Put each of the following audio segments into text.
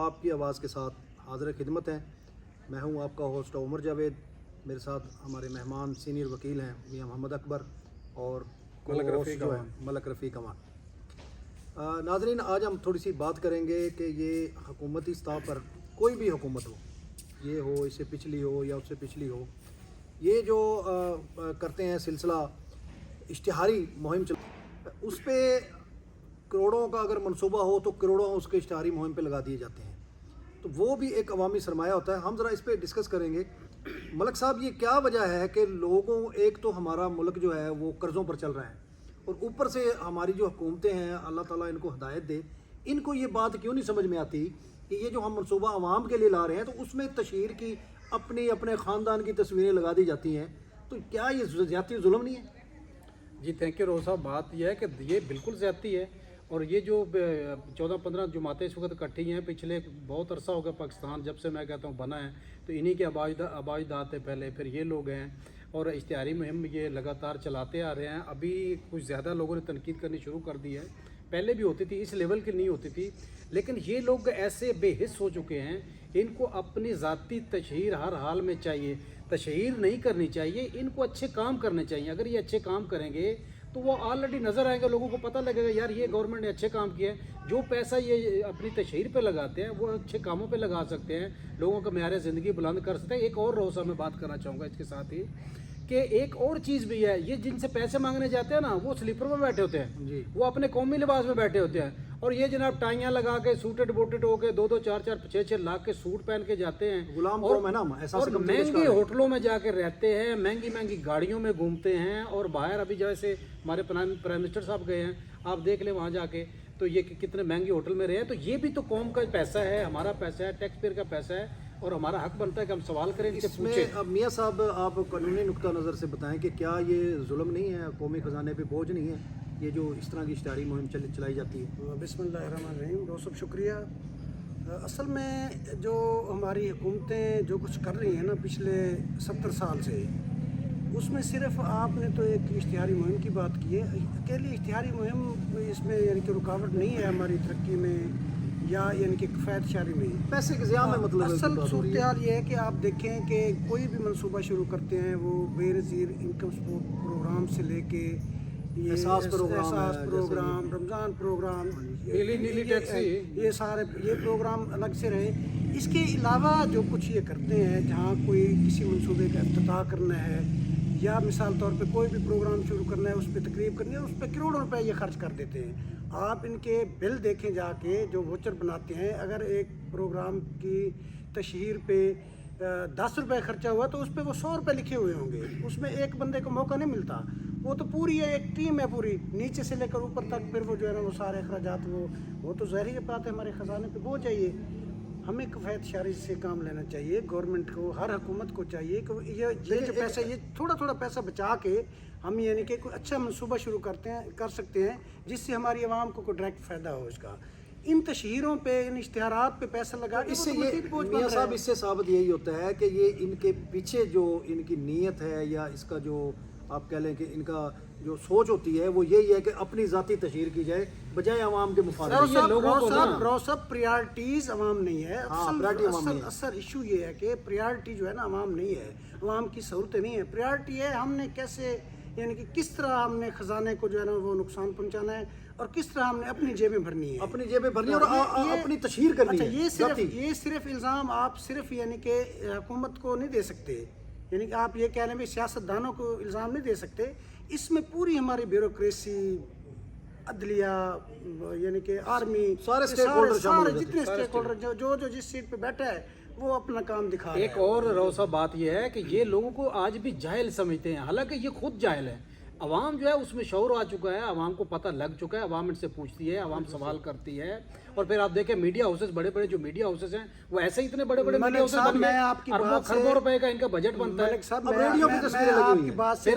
آپ کی آواज़ کے साथ हाज़िर खिदमत हैं। मैं हूं आपका होस्ट उमर जावेद। मेरे साथ हमारे मेहमान सीनियर वकील हैं मियां मोहम्मद अकबर और होस्ट जो है मलक रफ़ीक अमान। नाज़रीन, आज हम थोड़ी सी बात करेंगे कि ये हुकूमती सतह पर कोई भी हुकूमत हो, ये हो, इससे पिछली हो या उससे पिछली हो, ये जो करते हैं सिलसिला इश्तिहारी मुहिम उस पर करोड़ों का अगर मंसूबा हो तो करोड़ों उसके इश्तिहारी मुहिम पे लगा दिए जाते हैं, तो वो भी एक अवामी सरमाया होता है। हम ज़रा इस पर डिस्कस करेंगे। मलक साहब, ये क्या वजह है कि लोगों, एक तो हमारा मुल्क जो है वो कर्ज़ों पर चल रहा है और ऊपर से हमारी जो हुकूमतें हैं, अल्लाह ताला इनको हिदायत दे, इनको ये बात क्यों नहीं समझ में आती कि ये जो हम मनसूबा अवाम के लिए ला रहे हैं तो उसमें तशहीर की अपने ख़ानदान की तस्वीरें लगा दी जाती हैं, तो क्या ये ज़्यादती जुल्म नहीं है? जी थैंक यू रोज़ साहब। बात यह है कि ये बिल्कुल ज़्यादती है और ये जो 14-15 जमातें इस वक्त इकट्ठी हैं, पिछले बहुत अरसा हो गया पाकिस्तान जब से मैं कहता हूँ बना है, तो इन्हीं के आबाजदात है पहले, फिर ये लोग हैं और इश्तिहारी मुहिम ये लगातार चलाते आ रहे हैं। अभी कुछ ज़्यादा लोगों ने तनकीद करनी शुरू कर दी है, पहले भी होती थी, इस लेवल की नहीं होती थी, लेकिन ये लोग ऐसे बेहिस हो चुके हैं, इनको अपनी ज़ाती तशहीर हर हाल में चाहिए। तशहीर नहीं करनी चाहिए, इनको अच्छे काम करने चाहिए। अगर ये अच्छे काम करेंगे तो वो ऑलरेडी नज़र आएंगे, लोगों को पता लगेगा यार ये गवर्नमेंट ने अच्छे काम किए हैं। जो पैसा ये अपनी तशहीर पे लगाते हैं वो अच्छे कामों पे लगा सकते हैं, लोगों का मेयार ज़िंदगी बुलंद कर सकते हैं। एक और रोज़ा मैं बात करना चाहूँगा इसके साथ ही कि एक और चीज़ भी है, ये जिनसे पैसे मांगने जाते हैं ना, वो स्लीपर में बैठे होते हैं जी, वो अपने कौमी लिबास में बैठे होते हैं, और ये जनाब टाइयाँ लगा के सूटेड बोटेड होके 2-2, 4-4, 6-6 लाख के सूट पहन के जाते हैं, गुलाम और महंगे होटलों में जाके रहते हैं, महंगी महंगी गाड़ियों में घूमते हैं, और बाहर अभी जैसे हमारे प्राइम मिनिस्टर साहब गए हैं, आप देख लें वहाँ जाके, तो ये कितने महंगे होटल में रहे हैं। तो ये भी तो कौम का पैसा है, हमारा पैसा है, टैक्स पेयर का पैसा है, और हमारा हक बनता है कि हम सवाल करें, इनसे पूछें। अब मियाँ साहब, आप कानूनी नुक्ता नज़र से बताएं कि क्या ये जुल्म नहीं है, कौमी ख़जाने पे बोझ नहीं है ये जो इस तरह की इश्तिहारी मुहिम चलाई जाती है? बिस्मिल्लाहिर्रहमानिर्रहीम। बहुत सब शुक्रिया। असल में जो हमारी हुकूमतें जो कुछ कर रही हैं ना पिछले 70 साल से, उसमें सिर्फ आपने तो एक इश्तिहारी मुहिम की बात की है। अकेली इश्तिहारी मुहिम इसमें यानी कि रुकावट नहीं है हमारी तरक्की में या यानी कि किफ़ायत शारी में, पैसे के ज़िया में। मतलब असल सूरत हाल ये है कि आप देखें कि कोई भी मनसूबा शुरू करते हैं, वो बेनज़ीर इनकम सपोर्ट प्रोग्राम से लेके एहसास प्रोग्राम, रमज़ान प्रोग्राम, नीली टैक्सी, ये सारे ये प्रोग्राम अलग से रहे। इसके अलावा जो कुछ ये करते हैं, जहाँ कोई किसी मनसूबे का इफ्तिताह करना है या मिसाल तौर पे कोई भी प्रोग्राम शुरू करना है, उस पर तकरीब करनी है, उस पर करोड़ों रुपए ये खर्च कर देते हैं। आप इनके बिल देखें जाके, जो वोचर बनाते हैं, अगर एक प्रोग्राम की तशहीर पे 10 रुपये खर्चा हुआ तो उस पर वो 100 रुपये लिखे हुए होंगे, उसमें एक बंदे को मौका नहीं मिलता। वो तो पूरी एक टीम है, पूरी नीचे से लेकर ऊपर तक, फिर वो जो है ना वो सारे अखराजात वो तो ज़ाहिर बात है हमारे ख़जाने पे बोझ चाहिए। हमें किफ़ायत शारी से काम लेना चाहिए, गवर्नमेंट को, हर हुकूमत को चाहिए कि ये जो पैसा, ये थोड़ा थोड़ा पैसा बचा के हम यानी कि कोई अच्छा मनसूबा शुरू कर सकते हैं जिससे हमारी आवाम को कोई डायरेक्ट फ़ायदा हो इसका। इन तशहीरों पे, इन इश्तिहारात पे पैसा लगा, इससे ये मियाँ साहब, इससे साबित यही होता है कि ये इनके पीछे जो इनकी नीयत है या इसका जो आप कह लें कि इनका जो सोच होती है वो यही है कि अपनी ज़ाती तशहीर की जाए बजाय आवाम के मुफाद। प्रायोरिटीज़ आवाम नहीं है, असल इशू ये है कि प्रायोरिटी जो है ना आवाम नहीं है, आवाम की सहूलतें नहीं है। प्रायोरिटी है हमने कैसे यानी कि किस तरह हमने ख़जाने को जो है ना वो नुकसान पहुंचाना है और किस तरह हमने अपनी जेबें भरनी है, और अपनी तशहीर करनी है। ये सिर्फ इल्ज़ाम आप सिर्फ यानी कि हुकूमत को नहीं दे सकते, यानी कि आप ये कह रहे हैं सियासतदानों को इल्ज़ाम नहीं दे सकते। इसमें पूरी हमारी ब्यूरोक्रेसी, अदलिया, यानी कि आर्मी, सारे जितने स्टेक होल्डर जो जिस सीट पे बैठा है वो अपना काम दिखा रहा है। एक और रोसा बात यह है कि ये लोगों को आज भी जाहिल समझते हैं, हालांकि ये खुद जाहिल है। अवाम जो है उसमें शौर आ चुका है, अवाम को पता लग चुका है, अवाम इनसे पूछती है, अवाम सवाल करती है। और फिर आप देखें मीडिया हाउसेस, बड़े बड़े जो मीडिया हाउसेस हैं वो ऐसे इतने बड़े बड़े मीडिया हाउसेस बन गए, अरबों खरबों रुपए का इनका बजट बनता है। अब रेडियो पे तस्वीरें लगी हुई हैं। फिर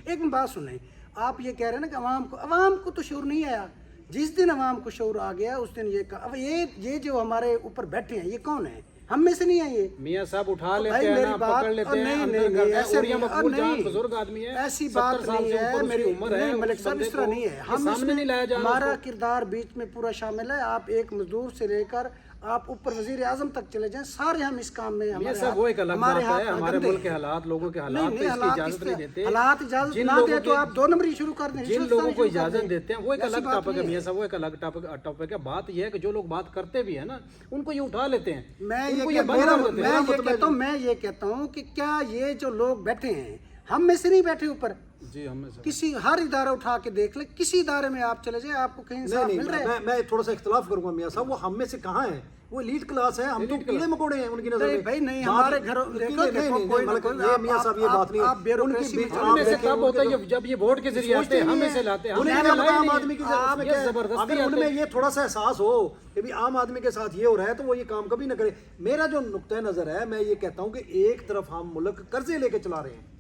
एक बात सुने, आप ये कह रहे हैं ना कि अवाम को तो शौर नहीं आया। जिस दिन अवाम को शौर आ गया उस दिन ये जो हमारे ऊपर बैठे हैं ये कौन है? हम में से नहीं है ये। मियाँ साहब उठा लेते भाई हैं मेरी ना, बात, पकड़ लेते हैं, नहीं अंदर नहीं करते नहीं हैं, ऐसे और ये नहीं, मकबूल जहाँ नहीं, बुजुर्ग आदमी है, ऐसी 70 बात साल नहीं से है ऊपर उसकी मेरी उम्र है, नहीं, मलिक उस साहब बंदे इस तरह को नहीं है, ये हम सामने नहीं लाया जा रहा हमारा उसको। किरदार बीच में पूरा शामिल है। आप एक मजदूर से लेकर आप ऊपर वजीर आजम तक चले जाएं, सारे हम इस काम में मियाँ हमारे साहब वो एक अलग बात हमारे है, हाथ हमारे गंदे मुल्क के हैं। हालात, लोगों के नहीं हालात नहीं, पे इसकी हालात इजाजत नहीं देते। हालात इजाजत जिन ना लोगों दे तो के- आप 2 नंबरी शुरू कर दें, जिन रिश्वत लोगों देना को शुरू कर इजाजत दें। देते हैं वो एक ऐसी अलग बात टॉपिक है नहीं मियाँ साहब, वो एक अलग टॉपिक है। बात यह है कि जो लोग बात करते भी है ना, उनको ये उठा लेते हैं, मैं उनको ये बंद कर देते हैं। मैं ये कहता हूँ कि क्या ये जो लोग बैठे हैं, हम में से नहीं बैठे ऊपर, जी हमें से किसी हर इदारा उठा के देख ले, किसी इदारे में आप चले जाए आपको कहीं नहीं इंसाफ नहीं, मिल रहा है। मैं थोड़ा सा इख्तलाफ करूंगा मियाँ साहब, वो हम में से कहाँ है, वो एलीट क्लास है, हम तो कीड़े मकोड़े हैं उनकी नजर नहीं में। भाई नहीं, बात- हमारे घरों देखो नहीं, देखो नहीं, कोई ना मतलब कोई ये मियाँ साहब ये बात नहीं है। आप ब्यूरोक्रेसी में उनकी चले उनमें से जाइए। तब होता है जब ये वोट के जरिए आते हैं, हमें से लाते हैं, उन्हें हमें क्या लाए पता आम नहीं आदमी की है। जरूरत में ये क्या है? जबरदस्ती अगर आते उनमें हैं। ये थोड़ा सा एहसास हो कि भी आम आदमी के साथ ये हो रहा है तो वो ये काम कभी ना करे। मेरा जो नुक्ता नजर है, मैं ये कहता हूँ कि एक तरफ हम मुल्क कर्जे लेके चला रहे हैं,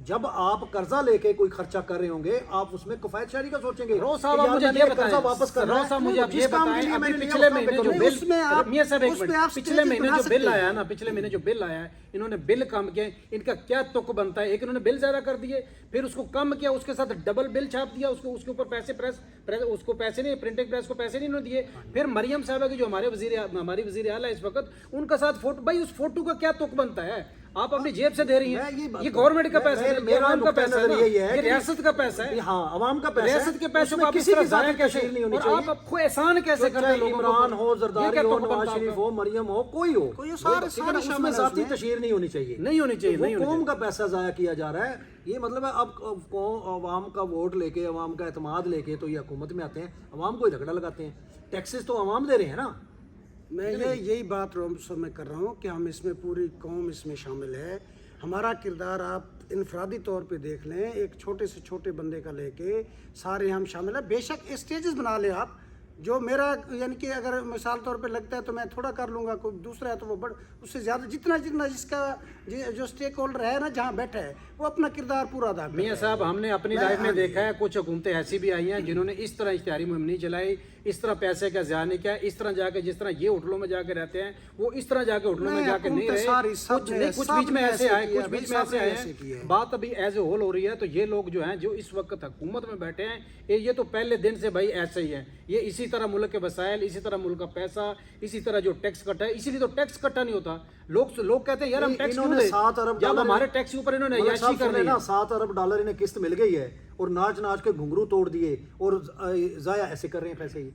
जब आप कर्जा लेके कोई खर्चा कर रहे होंगे आप उसमें किफायत शारी का सोचेंगे। रोज साहब कि आप यार मुझे मैंने ये कर्जा वापस बताएं, करना रोज साहब है, मुझे आप जिस ये काम के बताएं, लिए अभी मैंने लिया पिछले उस काम पे महीने जो करूँ। बिल, उसमें आप- मियाँ साहब एक उसमें मिनट, आप पिछले स्टेज महीने बना जो बिल सकते हैं। आया ना, पिछले महीने जो बिल आया है, इन्होंने बिल कम किए, इनका क्या तुक बनता है? एक इन्होंने बिल ज्यादा कर दिए, फिर उसको कम किया, उसके साथ डबल बिल छाप दिया, उसके ऊपर पैसे प्रेस उसको पैसे नहीं, प्रिंटिंग प्रेस को पैसे नहीं इन्होंने दिए। फिर मरियम साहबा की जो हमारी वजीर आला है इस वक्त, उनका साथ फोटो, भाई उस फोटो का क्या तुक बनता है? आप अपनी जेब से दे रही मैं हैं, बात ये करूं। गवर्नमेंट का पैसा है, ये मेरा आवाम का नुक्ता पैसा है नजर ना, यही है ये कि- रियासत का पैसा है। हाँ, आवाम का पैसा है, रियासत के पैसों उसमें को आप किसी किसी की जाया जात कैसे, तशरीह नहीं होनी और चाहिए। आप को एहसान कैसे करते हैं लोगों इमरान को? हो, ये जरदारी क्या हो, तुक नवाज बनता है शरीफ आपका? हो, मरियम हो, कोई हो, कोई हो, सारे ठीक है ना, शामिल उसमें है जाती उसमें। तशहीर नहीं होनी चाहिए। नहीं होनी चाहिए, नहीं वो होनी कौम चाहिए। का पैसा जाया किया जा रहा है। ये मतलब है अब अवाम का वोट लेके, अवाम का एतमाद लेके तो ये हुकूमत में आते हैं, अवाम को ही झगड़ा लगाते हैं। टैक्सेस तो अवाम दे रहे हैं ना। मैं यही बात रोमसो में कर रहा हूँ कि हम इसमें पूरी कौम इसमें शामिल है। हमारा किरदार आप इनफरादी तौर पे देख लें, एक छोटे से छोटे बंदे का लेके सारे हम शामिल हैं। बेशक स्टेजेस बना ले आप, जो मेरा यानी कि अगर मिसाल तौर पे लगता है तो मैं थोड़ा कर लूँगा, कोई दूसरा है तो वो उससे ज़्यादा जितना जिसका जो स्टेक होल्डर है ना जहाँ बैठा है वो अपना किरदार पूरा अदा कर मियाँ साहब, हमने अपनी लाइफ में देखा है कुछ हुकूमतें ऐसी भी आई हैं जिन्होंने इस तरह इश्तिहारी मुहिम नहीं चलाई, इस तरह पैसे का ज़ाया नहीं किया, इस तरह जाके जिस तरह ये होटलों में जाके रहते हैं वो इस तरह जाके होटलों में जाके नहीं रहे। कुछ बीच में ऐसे आए, कुछ बीच में ऐसे आए हैं। बात अभी एज ए होल हो रही है। तो ये लोग जो हैं, जो इस वक्त हुकूमत में बैठे हैं, ये तो पहले दिन से भाई ऐसे ही है। ये इसी तरह मुल्क के वसाइल, इसी तरह मुल्क का पैसा, इसी तरह जो टैक्स कटा है, इसीलिए तो टैक्स कटा नहीं होता। लोग कहते हैं यार हम टैक्स क्यों इन्होंने दें? 7 अरब जब डॉलर हमारे टैक्स के ऊपर इन्होंने मलिक याशी साहब कर सुने ली ना, है। 7 अरब डॉलर इन्हें किस्त मिल गई है और नाच नाच के घुंघरू तोड़ दिए और जाया ऐसे कर रहे हैं पैसे।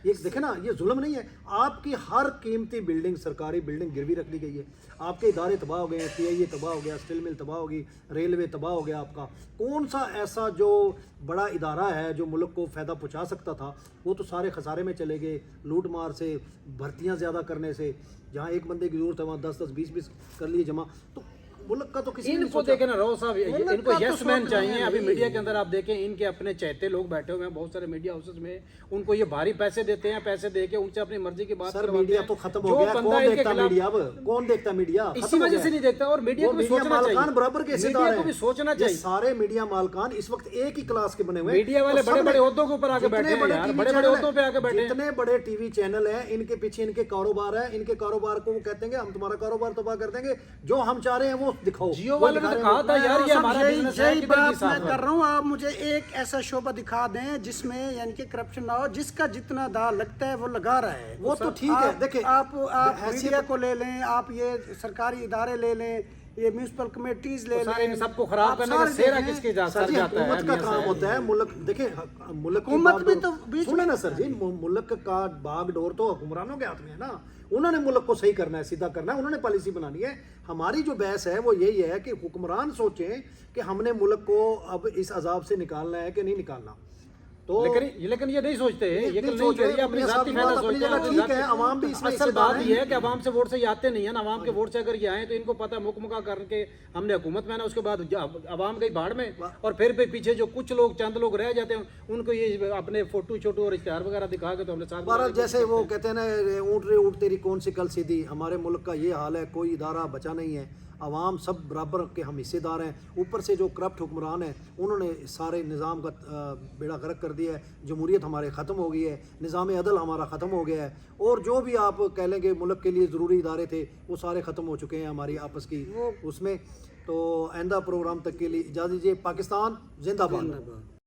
ये देखे ना, ये जुल्म नहीं है। आपकी हर कीमती बिल्डिंग, सरकारी बिल्डिंग गिरवी रख दी गई है। आपके इदारे तबाह हो गए हैं, PIA तबाह हो गया, स्टील मिल तबाह होगी, रेलवे तबाह हो गया आपका। कौन सा ऐसा जो बड़ा इदारा है जो मुल्क को फ़ायदा पहुंचा सकता था, वो तो सारे खसारे में चले गए। लूट मार से, भर्तियां ज़्यादा करने से, जहाँ एक बंदे की जरूरत है वहाँ 10-10, 20-20 कर लिए जमा। तो मुल्क का तो किसी ने नहीं इनको सोचा। देखे ना राव साहब, मुल्क इनको का तो यस मैन सोच चाहिए। रहे हैं अभी भाई। मीडिया के अंदर आप देखें, इनके अपने चहते लोग बैठे हुए हैं बहुत सारे मीडिया हाउसेस में, उनको ये भारी पैसे देते हैं, पैसे देके उनसे अपनी मर्जी की बात सर करवाते मीडिया हैं। तो खत्म जो हो गया। बंदा कौन इनके देखता खिलाफ- मीडिया? अब कौन देखता मीडिया? इसी खत्म हो वजह गया। से नहीं देखता। और मीडिया वो को भी मीडिया सोचना मालकान चाहिए, बराबर के हिस्सेदार मीडिया हैं। को भी सोचना ये चाहिए। सारे मीडिया मालकान इस वक्त एक ही क्लास के बने हुए हैं। मीडिया वाले और सब बड़े-बड़े ने- ओहदों के ऊपर आके जितने बैठे हैं बड़े यार, टीवी बड़े-बड़े चैनल ओहदों पे आके बैठे हैं। जितने बड़े टीवी चैनल हैं, इनके पीछे इनके कारोबार है। इनके कारोबार को वो कहते हैं हम तुम्हारा कारोबार तबाह कर देंगे, जो हम चाह रहे हैं वो दिखाओ। जियो वो वाले ने दिखा तो रहे कहा हैं। था यार ये हमारा बिजनेस है, यही किधर की बात साफ मैं है? कर रहा हूँ। आप मुझे एक ऐसा शोबा दिखा दें जिसमें यानी कि करप्शन ना हो, जिसका जितना दाव लगता है वो लगा रहा है। वो तो ठीक है। देखिए आप हैसियत- मीडिया को ले लें, आप ये सरकारी इदारे ले लें, ये म्यूनिसिपल कमेटीज ले सारे इन लें, सबको खराब आप करने का सारे सेहरा देखें। किसके जा सर सर जी, जाता है? हुकूमत का मियां काम साहब। होता है मुल्क। देखें मुल्क की हुकूमत बागडोर- भी तो बीच सुने ना सर जी, मुल्क का बागडोर तो हुक्मरानों के हाथ में है ना। उन्होंने मुल्क को सही करना है, सीधा करना है, उन्होंने पॉलिसी बनानी है। हमारी जो बहस है वो यही है कि हुक्मरान सोचें कि हमने मुल्क को अब इस अजाब से निकालना है कि नहीं निकालना। तो लेकिन ये नहीं सोचते, ये नहीं नहीं सोच रहे। ये अपनी मियां साहब जाती की फायदा बात अपनी सोचते हैं, जगह अपनी ठीक जाती- है, अवाम भी इसमें असल हिस्सेदार बात है। ये है कि अवाम से वोट से ये आते नहीं है ना। अवाम के वोट से अगर ये आए तो इनको पता है मुकमुका करके हमने हुकूमत में आना, उसके बाद अवाम गई भाड़ में, और फिर पीछे जो कुछ लोग, चंद लोग रह जाते हैं, उनको ये अपने फोटो छोटो और इश्तिहार वगैरह दिखा के तो हमने साथ भारत जैसे वो कहते हैं ना, ऊँट रे ऊँट तेरी कौन सी कल सीधी। हमारे मुल्क का ये हाल है, कोई इदारा बचा नहीं है। عوام سب برابر کے ہم حصے دار ہیں. اوپر سے جو کرپٹ حکمران ہیں انہوں نے سارے نظام کا بیڑا غرق کر دیا ہے. جمہوریت ہمارے ختم ہو گئی ہے, نظام عدل ہمارا ختم ہو گیا ہے, اور جو بھی آپ کہہ لیں کہ ملک کے لیے ضروری ادارے تھے وہ سارے ختم ہو چکے ہیں ہماری آپس کی اس میں. تو آئندہ پروگرام تک کے لیے اجازت دیجیے. پاکستان زندہ باد.